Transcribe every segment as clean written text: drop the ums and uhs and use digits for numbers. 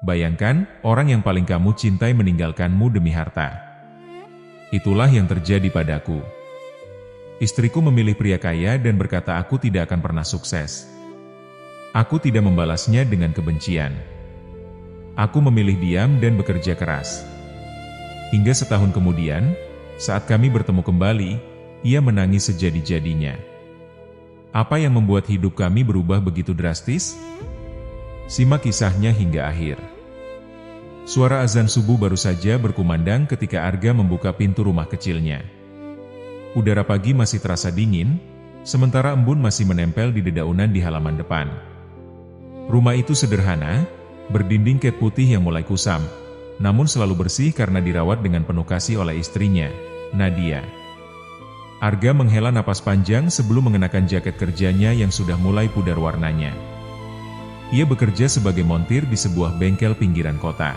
Bayangkan, orang yang paling kamu cintai meninggalkanmu demi harta. Itulah yang terjadi padaku. Istriku memilih pria kaya dan berkata aku tidak akan pernah sukses. Aku tidak membalasnya dengan kebencian. Aku memilih diam dan bekerja keras. Hingga setahun kemudian, saat kami bertemu kembali, ia menangis sejadi-jadinya. Apa yang membuat hidup kami berubah begitu drastis? Simak kisahnya hingga akhir. Suara azan subuh baru saja berkumandang ketika Arga membuka pintu rumah kecilnya. Udara pagi masih terasa dingin, sementara embun masih menempel di dedaunan di halaman depan. Rumah itu sederhana, berdinding cat putih yang mulai kusam, namun selalu bersih karena dirawat dengan penuh kasih oleh istrinya, Nadia. Arga menghela napas panjang sebelum mengenakan jaket kerjanya yang sudah mulai pudar warnanya. Ia bekerja sebagai montir di sebuah bengkel pinggiran kota.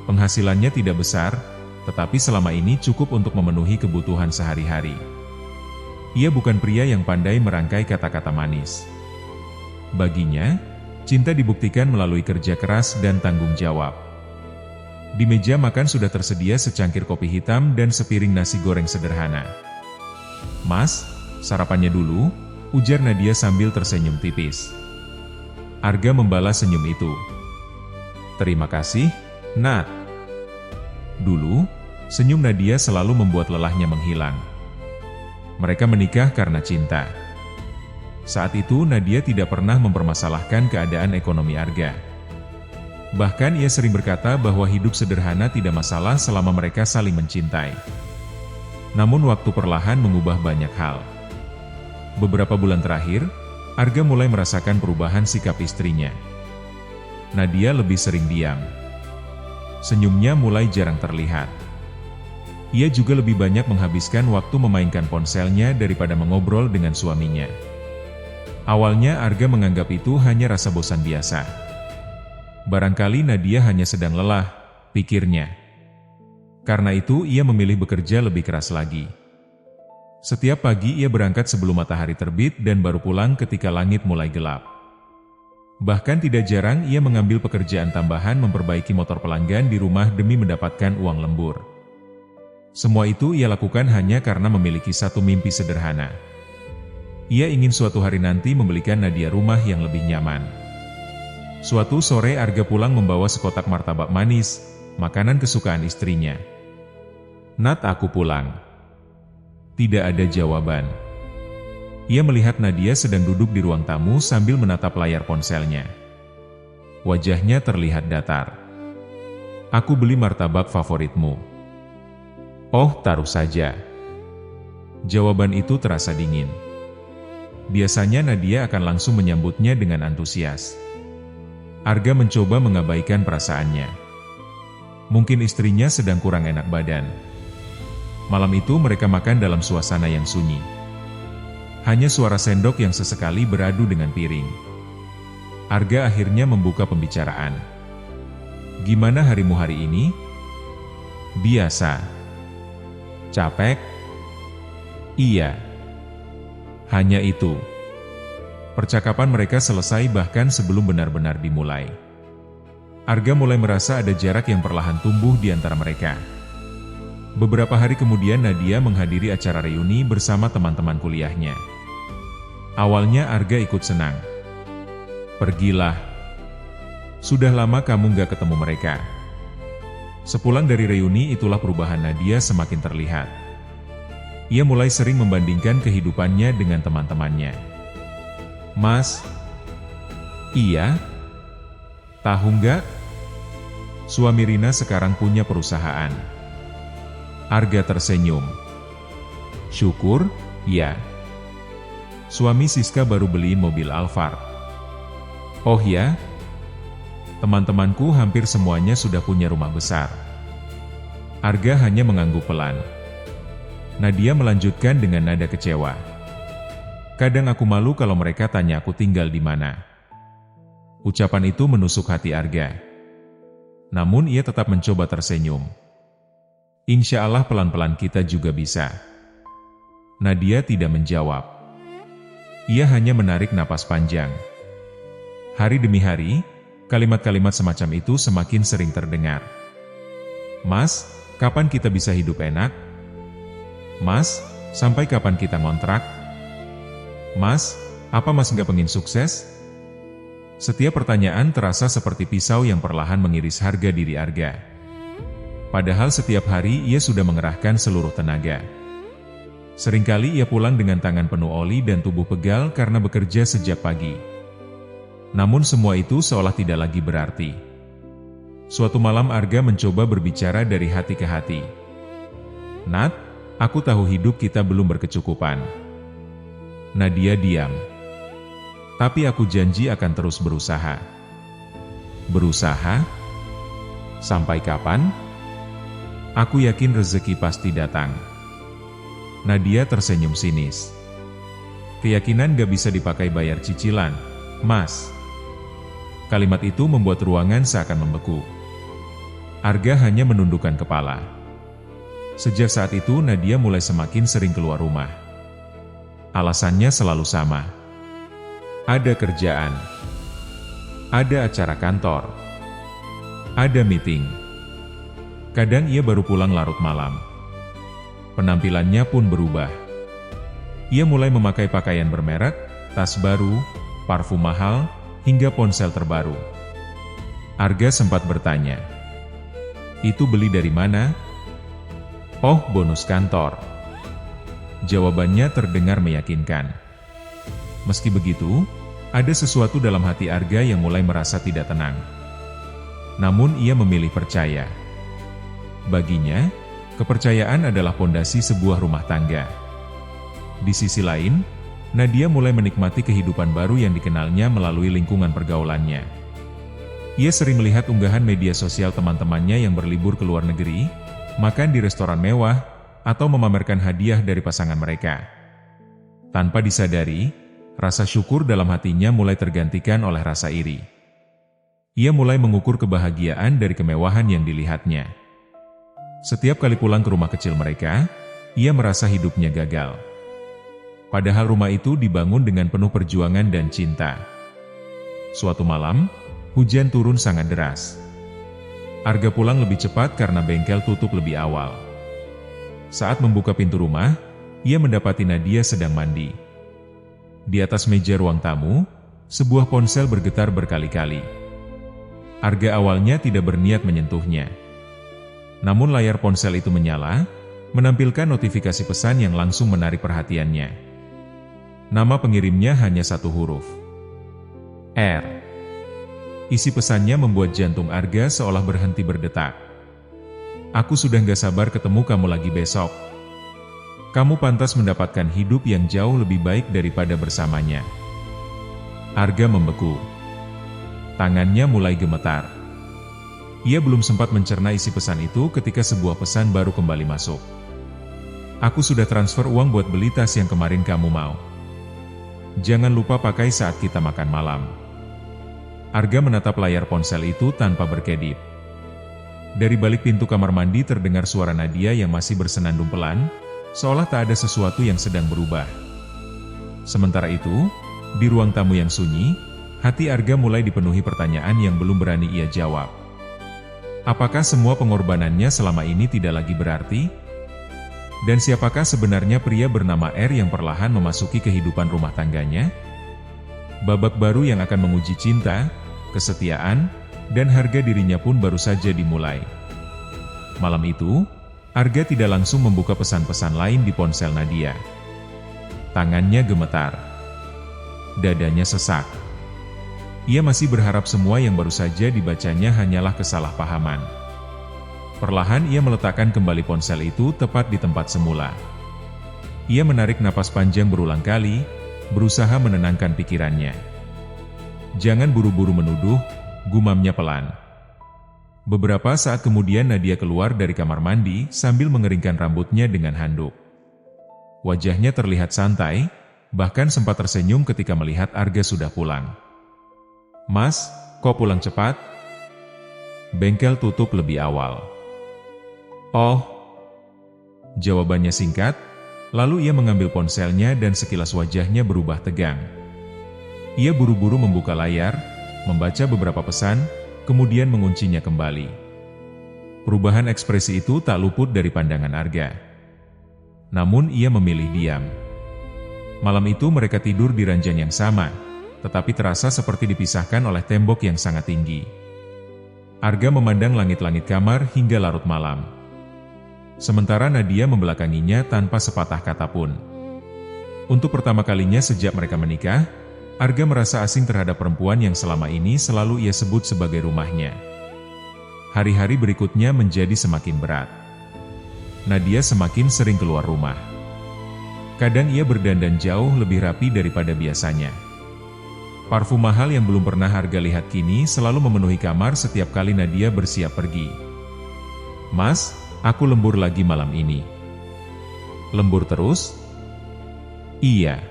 Penghasilannya tidak besar, tetapi selama ini cukup untuk memenuhi kebutuhan sehari-hari. Ia bukan pria yang pandai merangkai kata-kata manis. Baginya, cinta dibuktikan melalui kerja keras dan tanggung jawab. Di meja makan sudah tersedia secangkir kopi hitam dan sepiring nasi goreng sederhana. "Mas, sarapannya dulu," ujar Nadia sambil tersenyum tipis. Arga membalas senyum itu. "Terima kasih, Nat." Dulu, senyum Nadia selalu membuat lelahnya menghilang. Mereka menikah karena cinta. Saat itu Nadia tidak pernah mempermasalahkan keadaan ekonomi Arga. Bahkan ia sering berkata bahwa hidup sederhana tidak masalah selama mereka saling mencintai. Namun waktu perlahan mengubah banyak hal. Beberapa bulan terakhir, Arga mulai merasakan perubahan sikap istrinya. Nadia lebih sering diam. Senyumnya mulai jarang terlihat. Ia juga lebih banyak menghabiskan waktu memainkan ponselnya daripada mengobrol dengan suaminya. Awalnya Arga menganggap itu hanya rasa bosan biasa. Barangkali Nadia hanya sedang lelah, pikirnya. Karena itu ia memilih bekerja lebih keras lagi. Setiap pagi ia berangkat sebelum matahari terbit dan baru pulang ketika langit mulai gelap. Bahkan tidak jarang ia mengambil pekerjaan tambahan memperbaiki motor pelanggan di rumah demi mendapatkan uang lembur. Semua itu ia lakukan hanya karena memiliki satu mimpi sederhana. Ia ingin suatu hari nanti membelikan Nadia rumah yang lebih nyaman. Suatu sore Arga pulang membawa sekotak martabak manis, makanan kesukaan istrinya. "Nat, aku pulang." Tidak ada jawaban. Ia melihat Nadia sedang duduk di ruang tamu sambil menatap layar ponselnya. Wajahnya terlihat datar. "Aku beli martabak favoritmu." "Oh, taruh saja." Jawaban itu terasa dingin. Biasanya Nadia akan langsung menyambutnya dengan antusias. Arga mencoba mengabaikan perasaannya. Mungkin istrinya sedang kurang enak badan. Malam itu mereka makan dalam suasana yang sunyi. Hanya suara sendok yang sesekali beradu dengan piring. Arga akhirnya membuka pembicaraan. "Gimana harimu hari ini?" "Biasa." "Capek?" "Iya." Hanya itu. Percakapan mereka selesai bahkan sebelum benar-benar dimulai. Arga mulai merasa ada jarak yang perlahan tumbuh di antara mereka. Beberapa hari kemudian Nadia menghadiri acara reuni bersama teman-teman kuliahnya. Awalnya Arga ikut senang. "Pergilah. Sudah lama kamu gak ketemu mereka." Sepulang dari reuni itulah perubahan Nadia semakin terlihat. Ia mulai sering membandingkan kehidupannya dengan teman-temannya. "Mas." "Iya? Tahu nggak? Suami Rina sekarang punya perusahaan." Arga tersenyum. "Syukur, ya. Suami Siska baru beliin mobil Alphard." "Oh ya? Teman-temanku hampir semuanya sudah punya rumah besar." Arga hanya mengangguk pelan. Nadia melanjutkan dengan nada kecewa. "Kadang aku malu kalau mereka tanya aku tinggal di mana." Ucapan itu menusuk hati Arga. Namun ia tetap mencoba tersenyum. "Insya Allah pelan-pelan kita juga bisa." Nadia tidak menjawab. Ia hanya menarik napas panjang. Hari demi hari, Kalimat-kalimat semacam itu semakin sering terdengar. "Mas, kapan kita bisa hidup enak? Mas, sampai kapan kita ngontrak? Mas, apa Mas nggak pengen sukses?" Setiap pertanyaan terasa seperti pisau yang perlahan mengiris harga diri Arga. Padahal setiap hari ia sudah mengerahkan seluruh tenaga. Seringkali ia pulang dengan tangan penuh oli dan tubuh pegal karena bekerja sejak pagi. Namun semua itu seolah tidak lagi berarti. Suatu malam Arga mencoba berbicara dari hati ke hati. "Nat, aku tahu hidup kita belum berkecukupan." Nadia diam. "Tapi aku janji akan terus berusaha." "Berusaha? Sampai kapan?" "Aku yakin rezeki pasti datang." Nadia tersenyum sinis. "Keyakinan gak bisa dipakai bayar cicilan, Mas." Kalimat itu membuat ruangan seakan membeku. Arga hanya menundukkan kepala. Sejak saat itu Nadia mulai semakin sering keluar rumah. Alasannya selalu sama. Ada kerjaan. Ada acara kantor. Ada meeting. Kadang ia baru pulang larut malam. Penampilannya pun berubah. Ia mulai memakai pakaian bermerek, tas baru, parfum mahal, hingga ponsel terbaru. Arga sempat bertanya, "Itu beli dari mana?" "Oh, bonus kantor." Jawabannya terdengar meyakinkan. Meski begitu, ada sesuatu dalam hati Arga yang mulai merasa tidak tenang. Namun ia memilih percaya. Baginya, kepercayaan adalah pondasi sebuah rumah tangga. Di sisi lain, Nadia mulai menikmati kehidupan baru yang dikenalnya melalui lingkungan pergaulannya. Ia sering melihat unggahan media sosial teman-temannya yang berlibur ke luar negeri, makan di restoran mewah, atau memamerkan hadiah dari pasangan mereka. Tanpa disadari, rasa syukur dalam hatinya mulai tergantikan oleh rasa iri. Ia mulai mengukur kebahagiaan dari kemewahan yang dilihatnya. Setiap kali pulang ke rumah kecil mereka, ia merasa hidupnya gagal. Padahal rumah itu dibangun dengan penuh perjuangan dan cinta. Suatu malam, hujan turun sangat deras. Arga pulang lebih cepat karena bengkel tutup lebih awal. Saat membuka pintu rumah, ia mendapati Nadia sedang mandi. Di atas meja ruang tamu, sebuah ponsel bergetar berkali-kali. Arga awalnya tidak berniat menyentuhnya. Namun layar ponsel itu menyala, menampilkan notifikasi pesan yang langsung menarik perhatiannya. Nama pengirimnya hanya satu huruf. R. Isi pesannya membuat jantung Arga seolah berhenti berdetak. "Aku sudah gak sabar ketemu kamu lagi besok. Kamu pantas mendapatkan hidup yang jauh lebih baik daripada bersamanya." Arga membeku. Tangannya mulai gemetar. Ia belum sempat mencerna isi pesan itu ketika sebuah pesan baru kembali masuk. "Aku sudah transfer uang buat beli tas yang kemarin kamu mau. Jangan lupa pakai saat kita makan malam." Arga menatap layar ponsel itu tanpa berkedip. Dari balik pintu kamar mandi terdengar suara Nadia yang masih bersenandung pelan, seolah tak ada sesuatu yang sedang berubah. Sementara itu, di ruang tamu yang sunyi, hati Arga mulai dipenuhi pertanyaan yang belum berani ia jawab. Apakah semua pengorbanannya selama ini tidak lagi berarti? Dan siapakah sebenarnya pria bernama R yang perlahan memasuki kehidupan rumah tangganya? Babak baru yang akan menguji cinta, kesetiaan, dan harga dirinya pun baru saja dimulai. Malam itu, Arga tidak langsung membuka pesan-pesan lain di ponsel Nadia. Tangannya gemetar. Dadanya sesak. Ia masih berharap semua yang baru saja dibacanya hanyalah kesalahpahaman. Perlahan ia meletakkan kembali ponsel itu tepat di tempat semula. Ia menarik napas panjang berulang kali, berusaha menenangkan pikirannya. "Jangan buru-buru menuduh," gumamnya pelan. Beberapa saat kemudian Nadia keluar dari kamar mandi sambil mengeringkan rambutnya dengan handuk. Wajahnya terlihat santai, bahkan sempat tersenyum ketika melihat Arga sudah pulang. "Mas, kok pulang cepat?" "Bengkel tutup lebih awal." "Oh." Jawabannya singkat, lalu ia mengambil ponselnya dan sekilas wajahnya berubah tegang. Ia buru-buru membuka layar, membaca beberapa pesan, kemudian menguncinya kembali. Perubahan ekspresi itu tak luput dari pandangan Arga. Namun ia memilih diam. Malam itu mereka tidur di ranjang yang sama, tetapi terasa seperti dipisahkan oleh tembok yang sangat tinggi. Arga memandang langit-langit kamar hingga larut malam. Sementara Nadia membelakanginya tanpa sepatah kata pun. Untuk pertama kalinya sejak mereka menikah, Arga merasa asing terhadap perempuan yang selama ini selalu ia sebut sebagai rumahnya. Hari-hari berikutnya menjadi semakin berat. Nadia semakin sering keluar rumah. Kadang ia berdandan jauh lebih rapi daripada biasanya. Parfum mahal yang belum pernah Arga lihat kini selalu memenuhi kamar setiap kali Nadia bersiap pergi. "Mas, aku lembur lagi malam ini." "Lembur terus?" "Iya.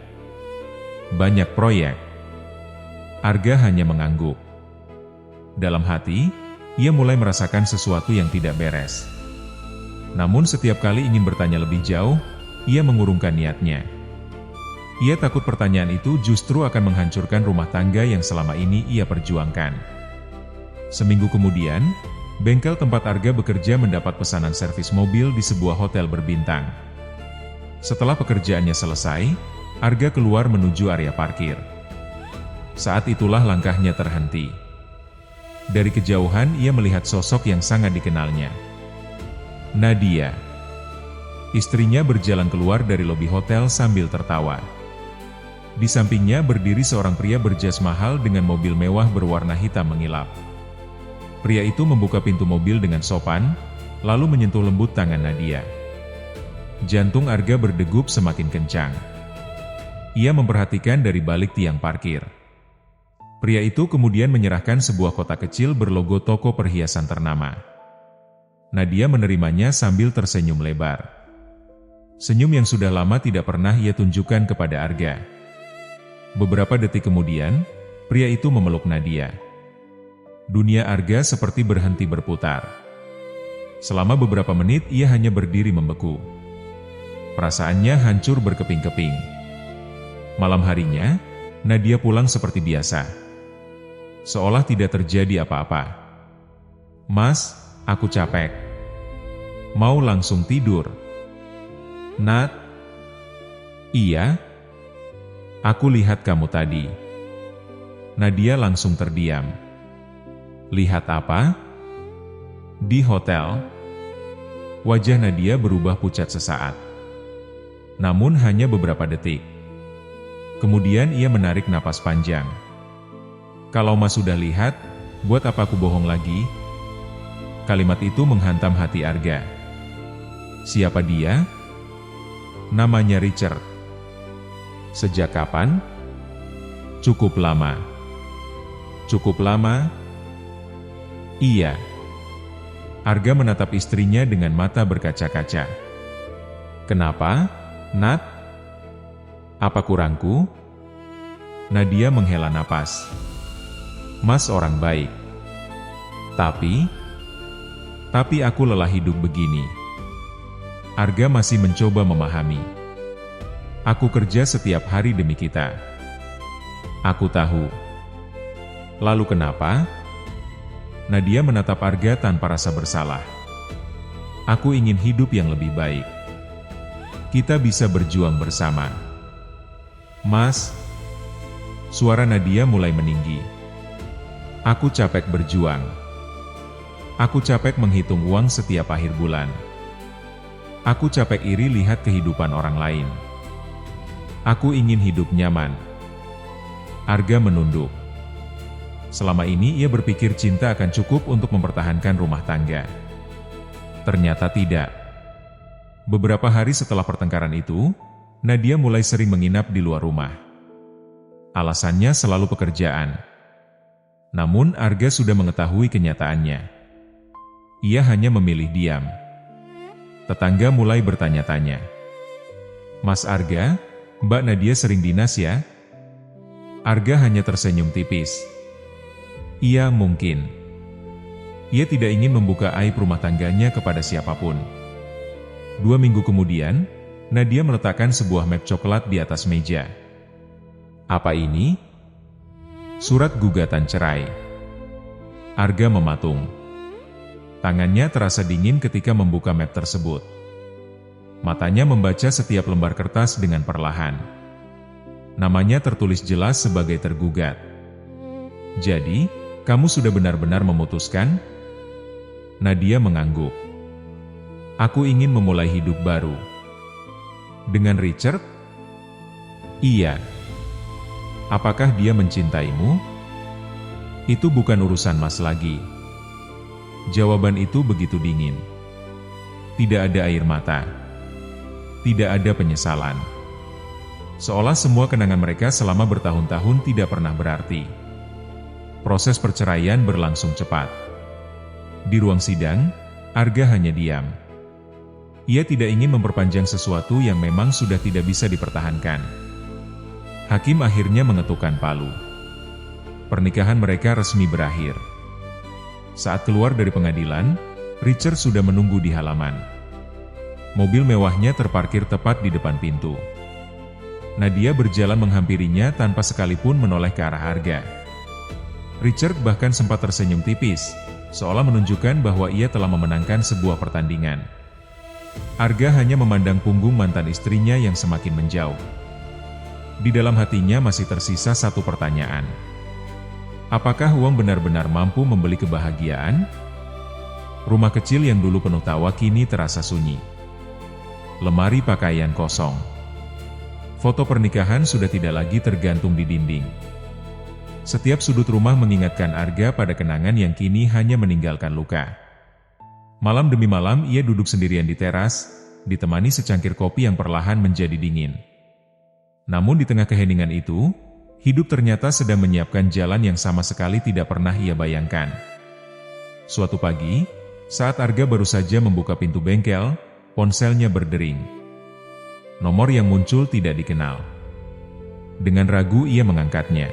Banyak proyek." Arga hanya mengangguk. Dalam hati, ia mulai merasakan sesuatu yang tidak beres. Namun setiap kali ingin bertanya lebih jauh, ia mengurungkan niatnya. Ia takut pertanyaan itu justru akan menghancurkan rumah tangga yang selama ini ia perjuangkan. Seminggu kemudian, bengkel tempat Arga bekerja mendapat pesanan servis mobil di sebuah hotel berbintang. Setelah pekerjaannya selesai, Arga keluar menuju area parkir. Saat itulah langkahnya terhenti. Dari kejauhan ia melihat sosok yang sangat dikenalnya. Nadia. Istrinya berjalan keluar dari lobi hotel sambil tertawa. Di sampingnya berdiri seorang pria berjas mahal dengan mobil mewah berwarna hitam mengilap. Pria itu membuka pintu mobil dengan sopan, lalu menyentuh lembut tangan Nadia. Jantung Arga berdegup semakin kencang. Ia memperhatikan dari balik tiang parkir. Pria itu kemudian menyerahkan sebuah kotak kecil berlogo toko perhiasan ternama. Nadia menerimanya sambil tersenyum lebar. Senyum yang sudah lama tidak pernah ia tunjukkan kepada Arga. Beberapa detik kemudian, pria itu memeluk Nadia. Dunia Arga seperti berhenti berputar. Selama beberapa menit ia hanya berdiri membeku. Perasaannya hancur berkeping-keping. Malam harinya, Nadia pulang seperti biasa. Seolah tidak terjadi apa-apa. "Mas, aku capek. Mau langsung tidur?" "Nat?" "Iya? Aku lihat kamu tadi." Nadia langsung terdiam. "Lihat apa?" "Di hotel." Wajah Nadia berubah pucat sesaat. Namun hanya beberapa detik. Kemudian ia menarik napas panjang. "Kalau Mas sudah lihat, buat apa aku bohong lagi?" Kalimat itu menghantam hati Arga. Siapa dia? Namanya Richard. Sejak kapan? Cukup lama. Cukup lama? Iya. Arga menatap istrinya dengan mata berkaca-kaca. Kenapa, Nat? Apa kurangku? Nadia menghela napas. Mas orang baik. Tapi aku lelah hidup begini. Arga masih mencoba memahami. Aku kerja setiap hari demi kita. Aku tahu. Lalu kenapa? Nadia menatap Arga tanpa rasa bersalah. Aku ingin hidup yang lebih baik. Kita bisa berjuang bersama. Mas. Suara Nadia mulai meninggi. Aku capek berjuang. Aku capek menghitung uang setiap akhir bulan. Aku capek iri lihat kehidupan orang lain. Aku ingin hidup nyaman. Arga menunduk. Selama ini ia berpikir cinta akan cukup untuk mempertahankan rumah tangga. Ternyata tidak. Beberapa hari setelah pertengkaran itu, Nadia mulai sering menginap di luar rumah. Alasannya selalu pekerjaan. Namun Arga sudah mengetahui kenyataannya. Ia hanya memilih diam. Tetangga mulai bertanya-tanya. Mas Arga, Mbak Nadia sering dinas ya? Arga hanya tersenyum tipis. Iya mungkin. Ia tidak ingin membuka aib rumah tangganya kepada siapapun. 2 minggu kemudian, Nadia meletakkan sebuah map coklat di atas meja. Apa ini? Surat gugatan cerai. Arga mematung. Tangannya terasa dingin ketika membuka map tersebut. Matanya membaca setiap lembar kertas dengan perlahan. Namanya tertulis jelas sebagai tergugat. Jadi, kamu sudah benar-benar memutuskan? Nadia mengangguk. Aku ingin memulai hidup baru. Dengan Richard? Iya. Apakah dia mencintaimu? Itu bukan urusan Mas lagi. Jawaban itu begitu dingin. Tidak ada air mata. Tidak ada penyesalan. Seolah semua kenangan mereka selama bertahun-tahun tidak pernah berarti. Proses perceraian berlangsung cepat. Di ruang sidang, Arga hanya diam. Ia tidak ingin memperpanjang sesuatu yang memang sudah tidak bisa dipertahankan. Hakim akhirnya mengetukkan palu. Pernikahan mereka resmi berakhir. Saat keluar dari pengadilan, Richard sudah menunggu di halaman. Mobil mewahnya terparkir tepat di depan pintu. Nadia berjalan menghampirinya tanpa sekalipun menoleh ke arah Arga. Richard bahkan sempat tersenyum tipis, seolah menunjukkan bahwa ia telah memenangkan sebuah pertandingan. Arga hanya memandang punggung mantan istrinya yang semakin menjauh. Di dalam hatinya masih tersisa satu pertanyaan. Apakah uang benar-benar mampu membeli kebahagiaan? Rumah kecil yang dulu penuh tawa kini terasa sunyi. Lemari pakaian kosong. Foto pernikahan sudah tidak lagi tergantung di dinding. Setiap sudut rumah mengingatkan Arga pada kenangan yang kini hanya meninggalkan luka. Malam demi malam ia duduk sendirian di teras, ditemani secangkir kopi yang perlahan menjadi dingin. Namun di tengah keheningan itu, hidup ternyata sedang menyiapkan jalan yang sama sekali tidak pernah ia bayangkan. Suatu pagi, saat Arga baru saja membuka pintu bengkel, ponselnya berdering. Nomor yang muncul tidak dikenal. Dengan ragu ia mengangkatnya.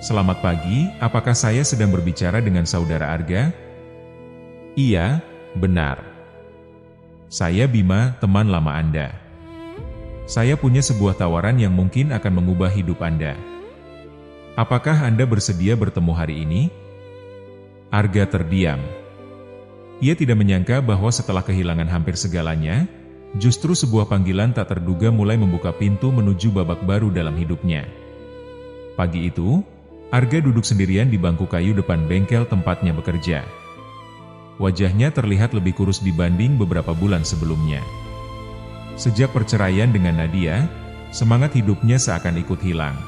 Selamat pagi, apakah saya sedang berbicara dengan saudara Arga? Iya, benar. Saya Bima, teman lama Anda. Saya punya sebuah tawaran yang mungkin akan mengubah hidup Anda. Apakah Anda bersedia bertemu hari ini? Arga terdiam. Ia tidak menyangka bahwa setelah kehilangan hampir segalanya, justru sebuah panggilan tak terduga mulai membuka pintu menuju babak baru dalam hidupnya. Pagi itu, Arga duduk sendirian di bangku kayu depan bengkel tempatnya bekerja. Wajahnya terlihat lebih kurus dibanding beberapa bulan sebelumnya. Sejak perceraian dengan Nadia, semangat hidupnya seakan ikut hilang.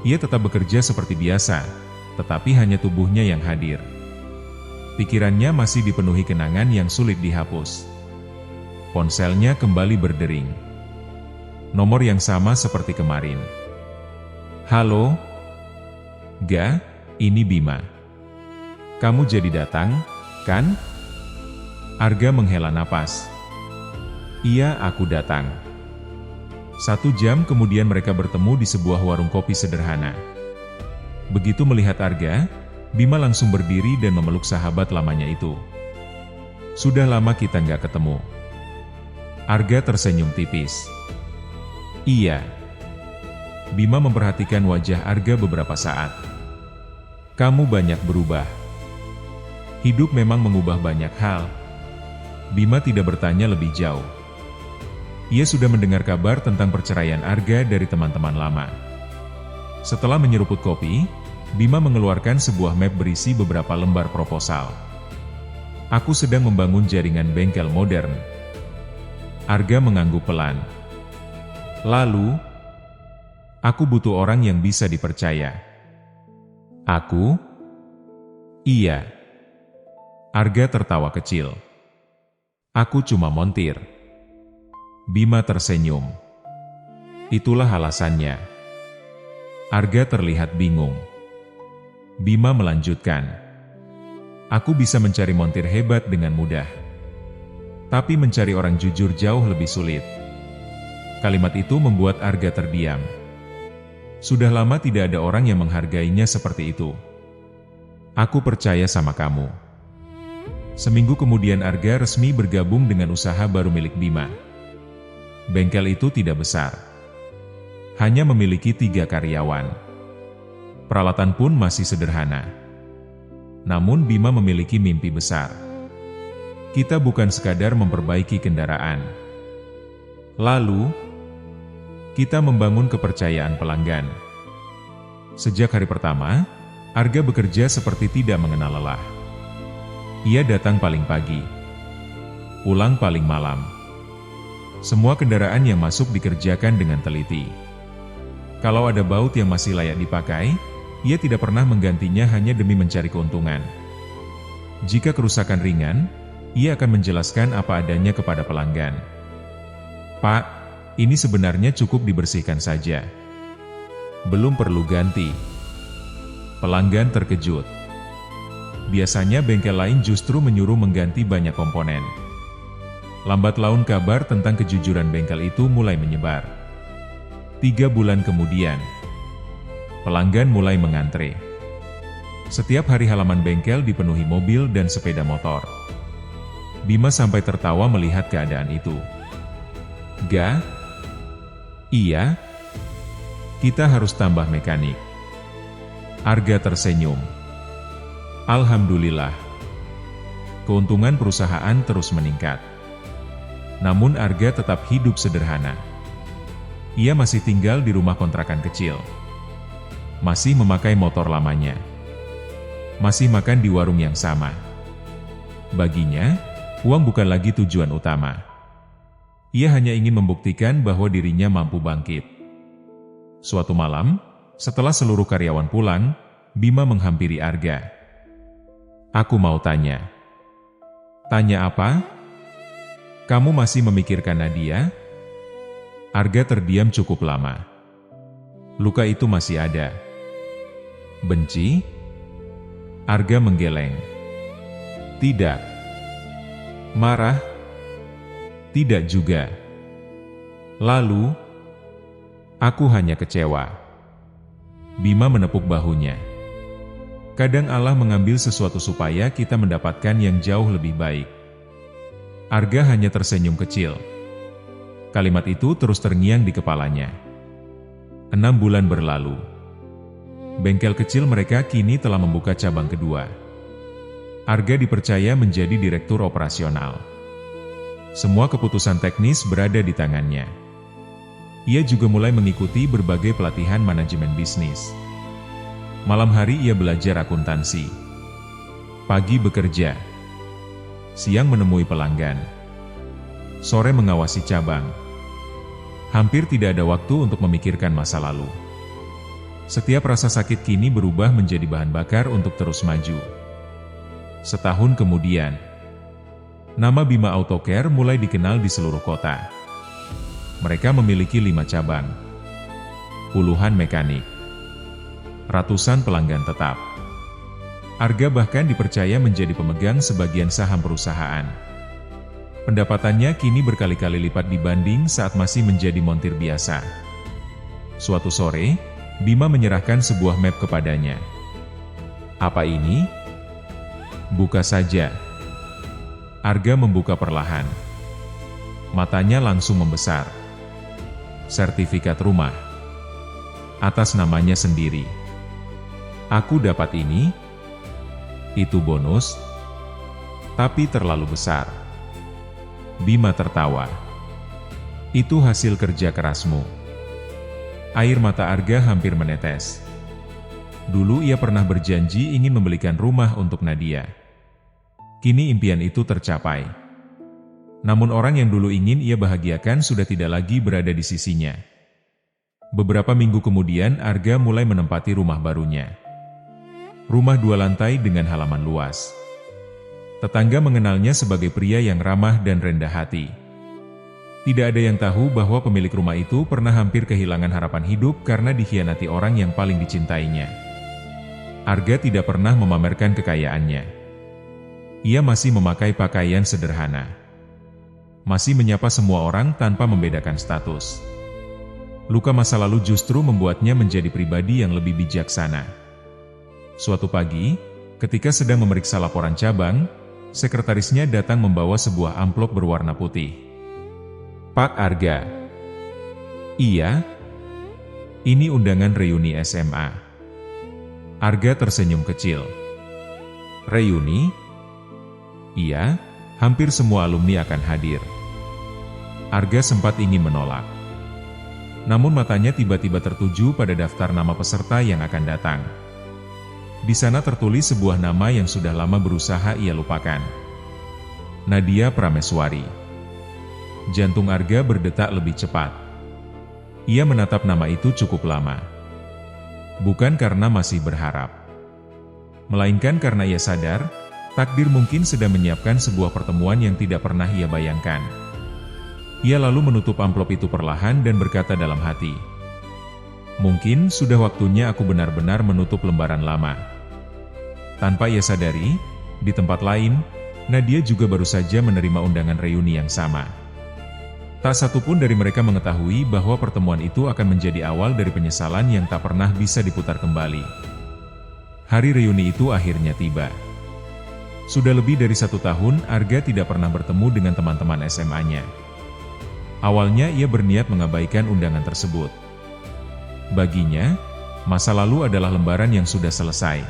Ia tetap bekerja seperti biasa, tetapi hanya tubuhnya yang hadir. Pikirannya masih dipenuhi kenangan yang sulit dihapus. Ponselnya kembali berdering. Nomor yang sama seperti kemarin. Halo? Ga, ini Bima. Kamu jadi datang, kan? Arga menghela napas. Iya, aku datang. 1 jam kemudian mereka bertemu di sebuah warung kopi sederhana. Begitu melihat Arga, Bima langsung berdiri dan memeluk sahabat lamanya itu. Sudah lama kita nggak ketemu. Arga tersenyum tipis. Iya. Bima memperhatikan wajah Arga beberapa saat. Kamu banyak berubah. Hidup memang mengubah banyak hal. Bima tidak bertanya lebih jauh. Ia sudah mendengar kabar tentang perceraian Arga dari teman-teman lama. Setelah menyeruput kopi, Bima mengeluarkan sebuah map berisi beberapa lembar proposal. Aku sedang membangun jaringan bengkel modern. Arga mengangguk pelan. Lalu, aku butuh orang yang bisa dipercaya. Aku? Iya. Arga tertawa kecil. Aku cuma montir. Bima tersenyum. Itulah alasannya. Arga terlihat bingung. Bima melanjutkan. Aku bisa mencari montir hebat dengan mudah. Tapi mencari orang jujur jauh lebih sulit. Kalimat itu membuat Arga terdiam. Sudah lama tidak ada orang yang menghargainya seperti itu. Aku percaya sama kamu. Seminggu kemudian Arga resmi bergabung dengan usaha baru milik Bima. Bengkel itu tidak besar. Hanya memiliki 3 karyawan. Peralatan pun masih sederhana. Namun Bima memiliki mimpi besar. Kita bukan sekadar memperbaiki kendaraan. Lalu, kita membangun kepercayaan pelanggan. Sejak hari pertama, Arga bekerja seperti tidak mengenal lelah. Ia datang paling pagi, pulang paling malam. Semua kendaraan yang masuk dikerjakan dengan teliti. Kalau ada baut yang masih layak dipakai, ia tidak pernah menggantinya hanya demi mencari keuntungan. Jika kerusakan ringan, ia akan menjelaskan apa adanya kepada pelanggan. "Pak, ini sebenarnya cukup dibersihkan saja. Belum perlu ganti." Pelanggan terkejut. Biasanya bengkel lain justru menyuruh mengganti banyak komponen. Lambat laun kabar tentang kejujuran bengkel itu mulai menyebar. 3 bulan kemudian, pelanggan mulai mengantre. Setiap hari halaman bengkel dipenuhi mobil dan sepeda motor. Bima sampai tertawa melihat keadaan itu. "Ga? Iya? Kita harus tambah mekanik." Arga tersenyum. Alhamdulillah. Keuntungan perusahaan terus meningkat. Namun Arga tetap hidup sederhana. Ia masih tinggal di rumah kontrakan kecil. Masih memakai motor lamanya. Masih makan di warung yang sama. Baginya, uang bukan lagi tujuan utama. Ia hanya ingin membuktikan bahwa dirinya mampu bangkit. Suatu malam, setelah seluruh karyawan pulang, Bima menghampiri Arga. "Aku mau tanya." "Tanya apa?" "Kamu masih memikirkan Nadia?" Arga terdiam cukup lama. "Luka itu masih ada." "Benci?" Arga menggeleng. "Tidak." "Marah?" "Tidak juga." "Lalu?" "Aku hanya kecewa." Bima menepuk bahunya. Kadang Allah mengambil sesuatu supaya kita mendapatkan yang jauh lebih baik. Arga hanya tersenyum kecil. Kalimat itu terus terngiang di kepalanya. 6 bulan berlalu. Bengkel kecil mereka kini telah membuka cabang kedua. Arga dipercaya menjadi direktur operasional. Semua keputusan teknis berada di tangannya. Ia juga mulai mengikuti berbagai pelatihan manajemen bisnis. Malam hari ia belajar akuntansi. Pagi bekerja. Siang menemui pelanggan. Sore mengawasi cabang. Hampir tidak ada waktu untuk memikirkan masa lalu. Setiap rasa sakit kini berubah menjadi bahan bakar untuk terus maju. Setahun kemudian, nama Bima Autocare mulai dikenal di seluruh kota. Mereka memiliki 5 cabang, puluhan mekanik, ratusan pelanggan tetap. Arga bahkan dipercaya menjadi pemegang sebagian saham perusahaan. Pendapatannya kini berkali-kali lipat dibanding saat masih menjadi montir biasa. Suatu sore, Bima menyerahkan sebuah map kepadanya. "Apa ini?" "Buka saja." Arga membuka perlahan. Matanya langsung membesar. Sertifikat rumah. Atas namanya sendiri. "Aku dapat ini." "Itu bonus." "Tapi terlalu besar." Bima tertawa. "Itu hasil kerja kerasmu." Air mata Arga hampir menetes. Dulu ia pernah berjanji ingin membelikan rumah untuk Nadia. Kini impian itu tercapai. Namun orang yang dulu ingin ia bahagiakan sudah tidak lagi berada di sisinya. Beberapa minggu kemudian Arga mulai menempati rumah barunya. Rumah 2 lantai dengan halaman luas. Tetangga mengenalnya sebagai pria yang ramah dan rendah hati. Tidak ada yang tahu bahwa pemilik rumah itu pernah hampir kehilangan harapan hidup karena dikhianati orang yang paling dicintainya. Arga tidak pernah memamerkan kekayaannya. Ia masih memakai pakaian sederhana. Masih menyapa semua orang tanpa membedakan status. Luka masa lalu justru membuatnya menjadi pribadi yang lebih bijaksana. Suatu pagi, ketika sedang memeriksa laporan cabang, sekretarisnya datang membawa sebuah amplop berwarna putih. "Pak Arga." "Iya." "Ini undangan reuni SMA." Arga tersenyum kecil. Reuni? Iya, hampir semua alumni akan hadir. Arga sempat ingin menolak. Namun matanya tiba-tiba tertuju pada daftar nama peserta yang akan datang. Di sana tertulis sebuah nama yang sudah lama berusaha ia lupakan. Nadia Prameswari. Jantung Arga berdetak lebih cepat. Ia menatap nama itu cukup lama. Bukan karena masih berharap, melainkan karena ia sadar, takdir mungkin sedang menyiapkan sebuah pertemuan yang tidak pernah ia bayangkan. Ia lalu menutup amplop itu perlahan dan berkata dalam hati, "Mungkin sudah waktunya aku benar-benar menutup lembaran lama." Tanpa ia sadari, di tempat lain, Nadia juga baru saja menerima undangan reuni yang sama. Tak satu pun dari mereka mengetahui bahwa pertemuan itu akan menjadi awal dari penyesalan yang tak pernah bisa diputar kembali. Hari reuni itu akhirnya tiba. Sudah lebih dari 1 tahun, Arga tidak pernah bertemu dengan teman-teman SMA-nya. Awalnya ia berniat mengabaikan undangan tersebut. Baginya, masa lalu adalah lembaran yang sudah selesai.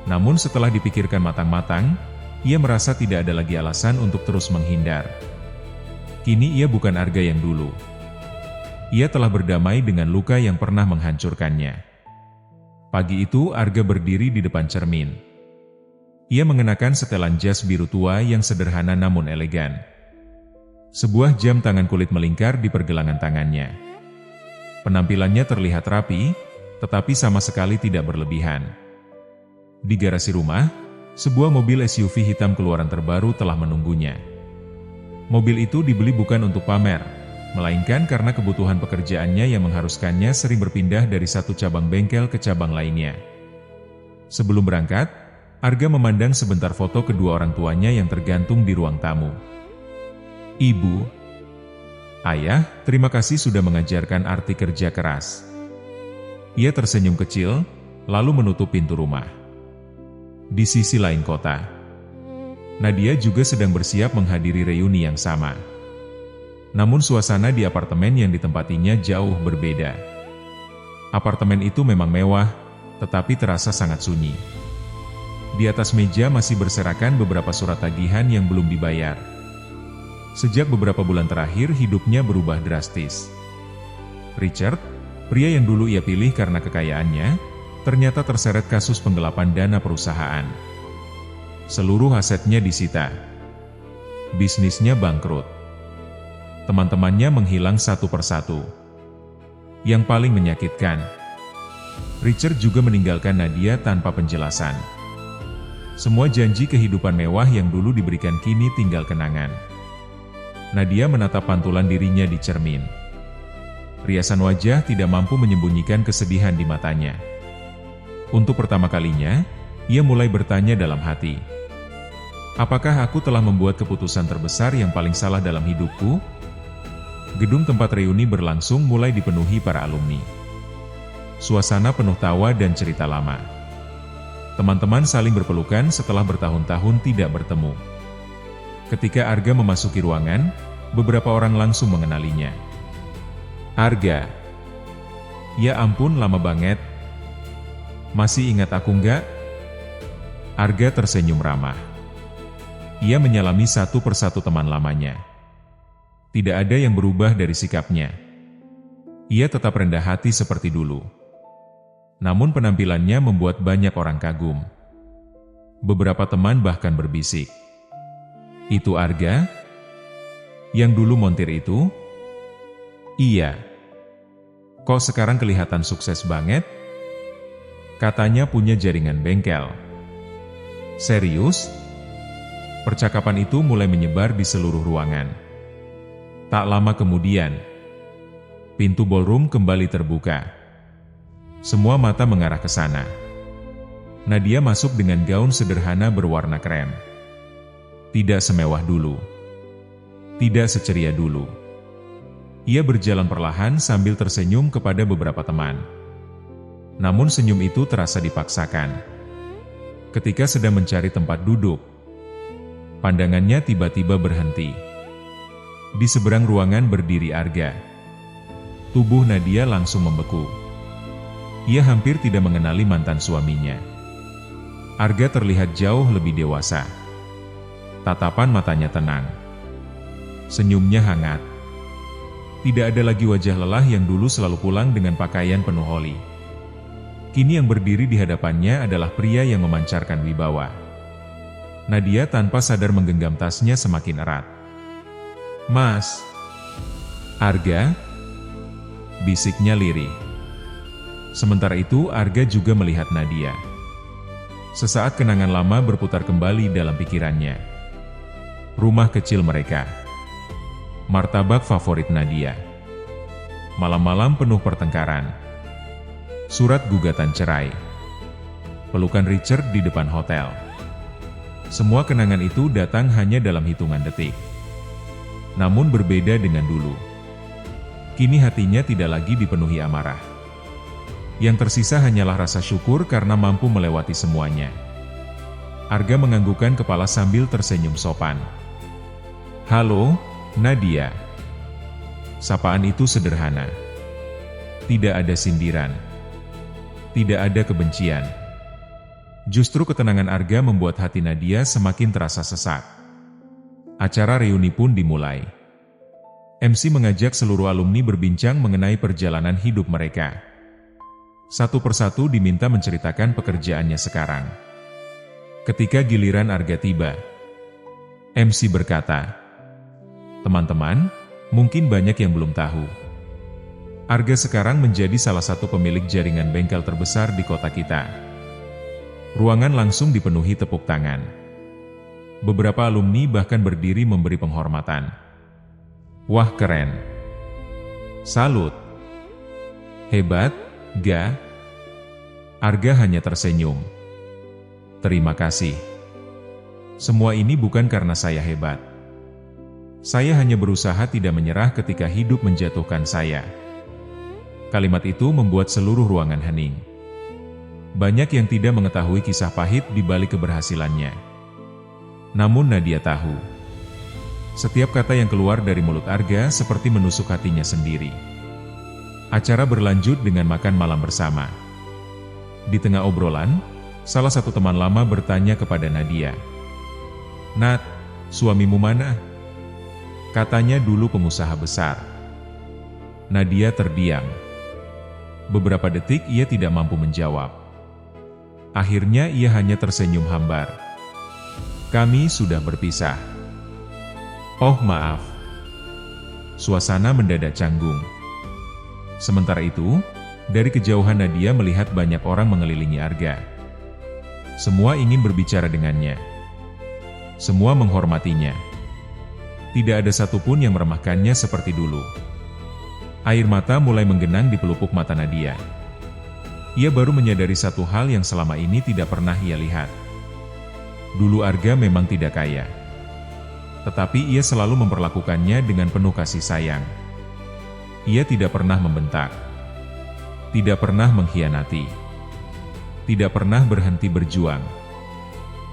Namun setelah dipikirkan matang-matang, ia merasa tidak ada lagi alasan untuk terus menghindar. Kini ia bukan Arga yang dulu. Ia telah berdamai dengan luka yang pernah menghancurkannya. Pagi itu Arga berdiri di depan cermin. Ia mengenakan setelan jas biru tua yang sederhana namun elegan. Sebuah jam tangan kulit melingkar di pergelangan tangannya. Penampilannya terlihat rapi, tetapi sama sekali tidak berlebihan. Di garasi rumah, sebuah mobil SUV hitam keluaran terbaru telah menunggunya. Mobil itu dibeli bukan untuk pamer, melainkan karena kebutuhan pekerjaannya yang mengharuskannya sering berpindah dari satu cabang bengkel ke cabang lainnya. Sebelum berangkat, Arga memandang sebentar foto kedua orang tuanya yang tergantung di ruang tamu. Ibu, Ayah, terima kasih sudah mengajarkan arti kerja keras. Ia tersenyum kecil, lalu menutup pintu rumah. Di sisi lain kota, Nadia juga sedang bersiap menghadiri reuni yang sama. Namun suasana di apartemen yang ditempatinya jauh berbeda. Apartemen itu memang mewah, tetapi terasa sangat sunyi. Di atas meja masih berserakan beberapa surat tagihan yang belum dibayar. Sejak beberapa bulan terakhir hidupnya berubah drastis. Richard, pria yang dulu ia pilih karena kekayaannya, ternyata terseret kasus penggelapan dana perusahaan. Seluruh asetnya disita. Bisnisnya bangkrut. Teman-temannya menghilang satu persatu. Yang paling menyakitkan, Richard juga meninggalkan Nadia tanpa penjelasan. Semua janji kehidupan mewah yang dulu diberikan kini tinggal kenangan. Nadia menatap pantulan dirinya di cermin. Riasan wajah tidak mampu menyembunyikan kesedihan di matanya. Untuk pertama kalinya, ia mulai bertanya dalam hati. Apakah aku telah membuat keputusan terbesar yang paling salah dalam hidupku? Gedung tempat reuni berlangsung mulai dipenuhi para alumni. Suasana penuh tawa dan cerita lama. Teman-teman saling berpelukan setelah bertahun-tahun tidak bertemu. Ketika Arga memasuki ruangan, beberapa orang langsung mengenalinya. Arga. Ya ampun, lama banget. Masih ingat aku nggak? Arga tersenyum ramah. Ia menyalami satu persatu teman lamanya. Tidak ada yang berubah dari sikapnya. Ia tetap rendah hati seperti dulu. Namun penampilannya membuat banyak orang kagum. Beberapa teman bahkan berbisik. Itu Arga? Yang dulu montir itu? Iya. Kok sekarang kelihatan sukses banget? Katanya punya jaringan bengkel. Serius? Percakapan itu mulai menyebar di seluruh ruangan. Tak lama kemudian, pintu ballroom kembali terbuka. Semua mata mengarah ke sana. Nadia masuk dengan gaun sederhana berwarna krem. Tidak semewah dulu. Tidak seceria dulu. Ia berjalan perlahan sambil tersenyum kepada beberapa teman. Namun senyum itu terasa dipaksakan. Ketika sedang mencari tempat duduk, pandangannya tiba-tiba berhenti. Di seberang ruangan berdiri Arga. Tubuh Nadia langsung membeku. Ia hampir tidak mengenali mantan suaminya. Arga terlihat jauh lebih dewasa. Tatapan matanya tenang. Senyumnya hangat. Tidak ada lagi wajah lelah yang dulu selalu pulang dengan pakaian penuh holi. Kini yang berdiri di hadapannya adalah pria yang memancarkan wibawa. Nadia tanpa sadar menggenggam tasnya semakin erat. "Mas." "Arga?" bisiknya lirih. Sementara itu Arga juga melihat Nadia. Sesaat kenangan lama berputar kembali dalam pikirannya. Rumah kecil mereka. Martabak favorit Nadia. Malam-malam penuh pertengkaran. Surat gugatan cerai. Pelukan Richard di depan hotel. Semua kenangan itu datang hanya dalam hitungan detik. Namun berbeda dengan dulu. Kini hatinya tidak lagi dipenuhi amarah. Yang tersisa hanyalah rasa syukur karena mampu melewati semuanya. Arga menganggukkan kepala sambil tersenyum sopan. "Halo, Nadia." Sapaan itu sederhana. Tidak ada sindiran. Tidak ada kebencian. Justru ketenangan Arga membuat hati Nadia semakin terasa sesak. Acara reuni pun dimulai. MC mengajak seluruh alumni berbincang mengenai perjalanan hidup mereka. Satu persatu diminta menceritakan pekerjaannya sekarang. Ketika giliran Arga tiba, MC berkata, "Teman-teman, mungkin banyak yang belum tahu. Arga sekarang menjadi salah satu pemilik jaringan bengkel terbesar di kota kita." Ruangan langsung dipenuhi tepuk tangan. Beberapa alumni bahkan berdiri memberi penghormatan. "Wah, keren. Salut. Hebat, Ga." Arga hanya tersenyum. "Terima kasih. Semua ini bukan karena saya hebat. Saya hanya berusaha tidak menyerah ketika hidup menjatuhkan saya." Kalimat itu membuat seluruh ruangan hening. Banyak yang tidak mengetahui kisah pahit di balik keberhasilannya. Namun Nadia tahu. Setiap kata yang keluar dari mulut Arga seperti menusuk hatinya sendiri. Acara berlanjut dengan makan malam bersama. Di tengah obrolan, salah satu teman lama bertanya kepada Nadia, "Nat, suamimu mana?" Katanya dulu pengusaha besar. Nadia terdiam. Beberapa detik ia tidak mampu menjawab. Akhirnya ia hanya tersenyum hambar. "Kami sudah berpisah." "Oh, maaf." Suasana mendadak canggung. Sementara itu, dari kejauhan Nadia melihat banyak orang mengelilingi Arga. Semua ingin berbicara dengannya. Semua menghormatinya. Tidak ada satupun yang meremehkannya seperti dulu. Air mata mulai menggenang di pelupuk mata Nadia. Ia baru menyadari satu hal yang selama ini tidak pernah ia lihat. Dulu Arga memang tidak kaya. Tetapi ia selalu memperlakukannya dengan penuh kasih sayang. Ia tidak pernah membentak. Tidak pernah mengkhianati. Tidak pernah berhenti berjuang.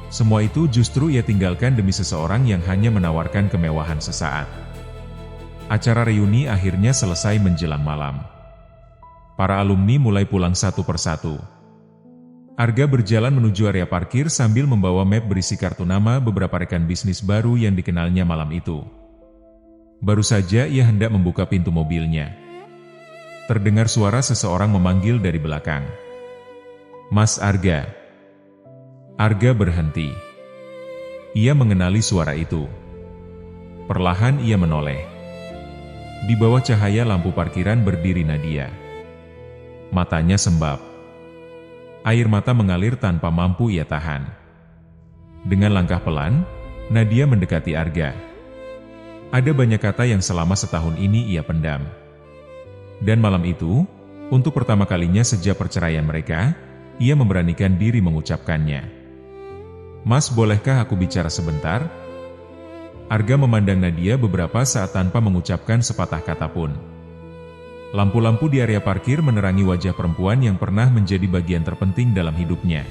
Semua itu justru ia tinggalkan demi seseorang yang hanya menawarkan kemewahan sesaat. Acara reuni akhirnya selesai menjelang malam. Para alumni mulai pulang satu persatu. Arga berjalan menuju area parkir sambil membawa map berisi kartu nama beberapa rekan bisnis baru yang dikenalnya malam itu. Baru saja ia hendak membuka pintu mobilnya. Terdengar suara seseorang memanggil dari belakang. "Mas Arga." Arga berhenti. Ia mengenali suara itu. Perlahan ia menoleh. Di bawah cahaya lampu parkiran berdiri Nadia. Matanya sembab. Air mata mengalir tanpa mampu ia tahan. Dengan langkah pelan, Nadia mendekati Arga. Ada banyak kata yang selama setahun ini ia pendam. Dan malam itu, untuk pertama kalinya sejak perceraian mereka, ia memberanikan diri mengucapkannya. "Mas, bolehkah aku bicara sebentar?" Arga memandang Nadia beberapa saat tanpa mengucapkan sepatah kata pun. Lampu-lampu di area parkir menerangi wajah perempuan yang pernah menjadi bagian terpenting dalam hidupnya.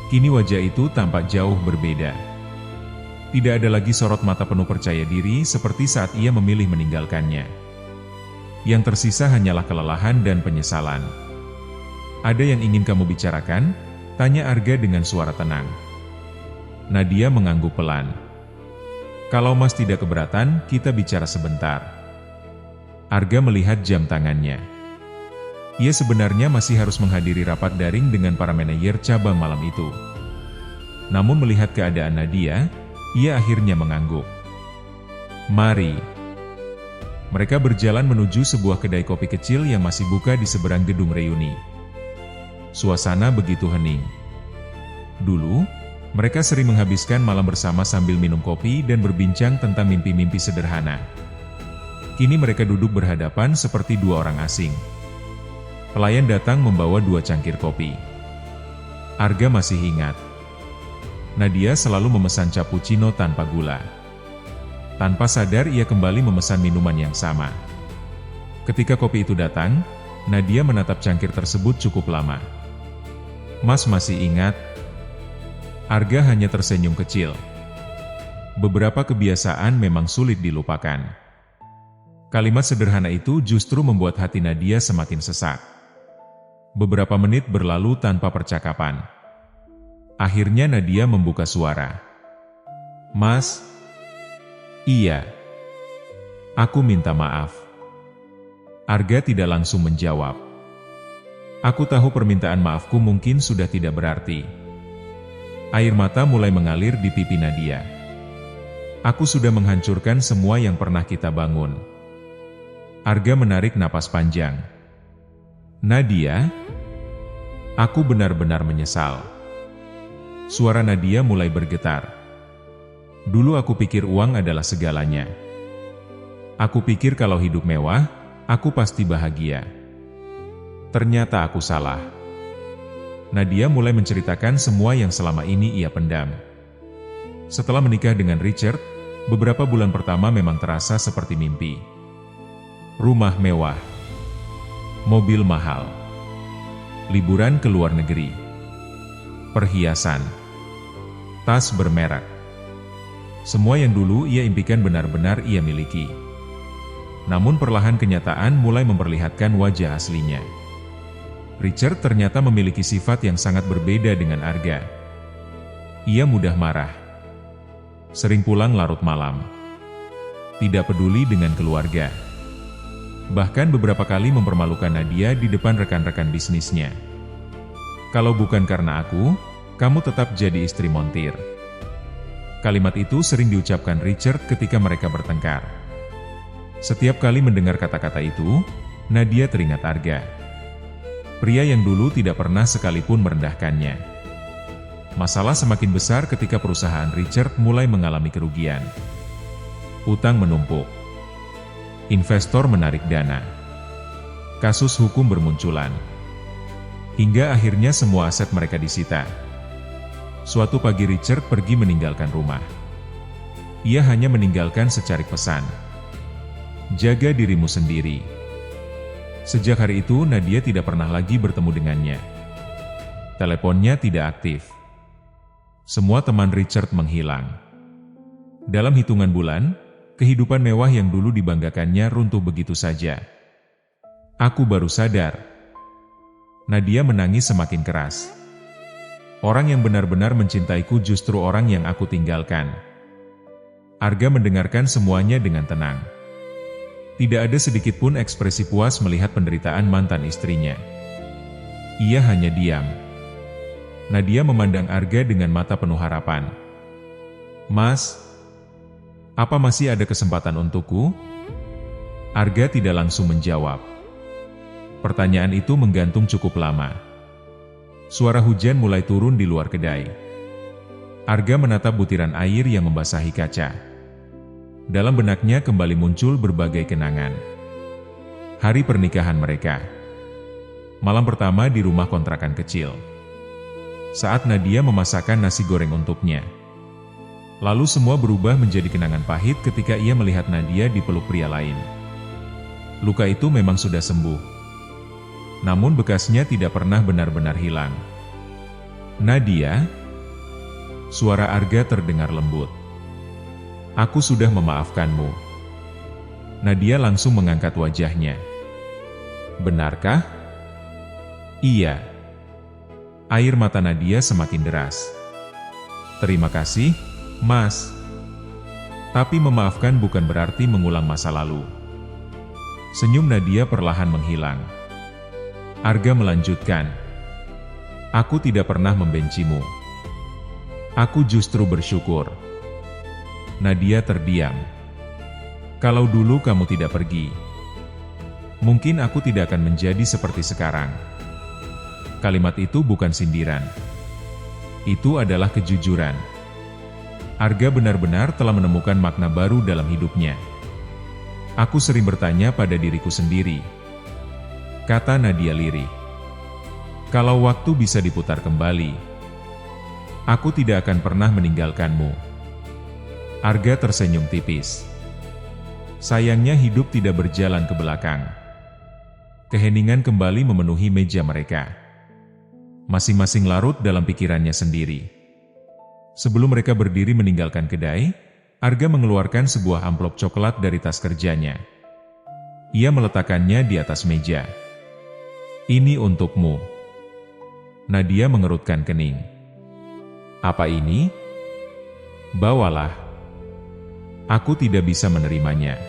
Kini wajah itu tampak jauh berbeda. Tidak ada lagi sorot mata penuh percaya diri seperti saat ia memilih meninggalkannya. Yang tersisa hanyalah kelelahan dan penyesalan. Ada yang ingin kamu bicarakan? Tanya Arga dengan suara tenang. Nadia mengangguk pelan. Kalau Mas tidak keberatan, kita bicara sebentar. Arga melihat jam tangannya. Ia sebenarnya masih harus menghadiri rapat daring dengan para manajer cabang malam itu. Namun melihat keadaan Nadia, ia akhirnya mengangguk. Mari. Mereka berjalan menuju sebuah kedai kopi kecil yang masih buka di seberang gedung reuni. Suasana begitu hening. Dulu, mereka sering menghabiskan malam bersama sambil minum kopi dan berbincang tentang mimpi-mimpi sederhana. Kini mereka duduk berhadapan seperti dua orang asing. Pelayan datang membawa 2 cangkir kopi. Arga masih ingat. Nadia selalu memesan cappuccino tanpa gula. Tanpa sadar ia kembali memesan minuman yang sama. Ketika kopi itu datang, Nadia menatap cangkir tersebut cukup lama. Mas masih ingat? Arga hanya tersenyum kecil. Beberapa kebiasaan memang sulit dilupakan. Kalimat sederhana itu justru membuat hati Nadia semakin sesak. Beberapa menit berlalu tanpa percakapan. Akhirnya Nadia membuka suara. Mas? Iya. Aku minta maaf. Arga tidak langsung menjawab. Aku tahu permintaan maafku mungkin sudah tidak berarti. Air mata mulai mengalir di pipi Nadia. Aku sudah menghancurkan semua yang pernah kita bangun. Arga menarik napas panjang. Nadia, aku benar-benar menyesal. Suara Nadia mulai bergetar. Dulu aku pikir uang adalah segalanya. Aku pikir kalau hidup mewah, aku pasti bahagia. Ternyata aku salah. Nadia mulai menceritakan semua yang selama ini ia pendam. Setelah menikah dengan Richard, beberapa bulan pertama memang terasa seperti mimpi. Rumah mewah, mobil mahal, liburan ke luar negeri, perhiasan, tas bermerek. Semua yang dulu ia impikan benar-benar ia miliki. Namun perlahan kenyataan mulai memperlihatkan wajah aslinya. Richard ternyata memiliki sifat yang sangat berbeda dengan Arga. Ia mudah marah, sering pulang larut malam, tidak peduli dengan keluarga. Bahkan beberapa kali mempermalukan Nadia di depan rekan-rekan bisnisnya. Kalau bukan karena aku, kamu tetap jadi istri montir. Kalimat itu sering diucapkan Richard ketika mereka bertengkar. Setiap kali mendengar kata-kata itu, Nadia teringat Arga. Pria yang dulu tidak pernah sekalipun merendahkannya. Masalah semakin besar ketika perusahaan Richard mulai mengalami kerugian. Utang menumpuk. Investor menarik dana. Kasus hukum bermunculan. Hingga akhirnya semua aset mereka disita. Suatu pagi Richard pergi meninggalkan rumah. Ia hanya meninggalkan secarik pesan. Jaga dirimu sendiri. Sejak hari itu Nadia tidak pernah lagi bertemu dengannya. Teleponnya tidak aktif. Semua teman Richard menghilang. Dalam hitungan bulan, kehidupan mewah yang dulu dibanggakannya runtuh begitu saja. Aku baru sadar. Nadia menangis semakin keras. Orang yang benar-benar mencintaiku justru orang yang aku tinggalkan. Arga mendengarkan semuanya dengan tenang. Tidak ada sedikit pun ekspresi puas melihat penderitaan mantan istrinya. Ia hanya diam. Nadia memandang Arga dengan mata penuh harapan. Mas, apa masih ada kesempatan untukku? Arga tidak langsung menjawab. Pertanyaan itu menggantung cukup lama. Suara hujan mulai turun di luar kedai. Arga menatap butiran air yang membasahi kaca. Dalam benaknya kembali muncul berbagai kenangan. Hari pernikahan mereka. Malam pertama di rumah kontrakan kecil. Saat Nadia memasakkan nasi goreng untuknya. Lalu semua berubah menjadi kenangan pahit ketika ia melihat Nadia dipeluk pria lain. Luka itu memang sudah sembuh. Namun bekasnya tidak pernah benar-benar hilang. Nadia? Suara Arga terdengar lembut. Aku sudah memaafkanmu. Nadia langsung mengangkat wajahnya. Benarkah? Iya. Air mata Nadia semakin deras. Terima kasih, Mas. Tapi memaafkan bukan berarti mengulang masa lalu. Senyum Nadia perlahan menghilang. Arga melanjutkan. Aku tidak pernah membencimu. Aku justru bersyukur. Nadia terdiam. Kalau dulu kamu tidak pergi, mungkin aku tidak akan menjadi seperti sekarang. Kalimat itu bukan sindiran. Itu adalah kejujuran. Arga benar-benar telah menemukan makna baru dalam hidupnya. Aku sering bertanya pada diriku sendiri. Kata Nadia lirih. Kalau waktu bisa diputar kembali, aku tidak akan pernah meninggalkanmu. Arga tersenyum tipis. Sayangnya hidup tidak berjalan ke belakang. Keheningan kembali memenuhi meja mereka. Masing-masing larut dalam pikirannya sendiri. Sebelum mereka berdiri meninggalkan kedai, Arga mengeluarkan sebuah amplop coklat dari tas kerjanya. Ia meletakkannya di atas meja. Ini untukmu. Nadia mengerutkan kening. Apa ini? Bawalah. Aku tidak bisa menerimanya.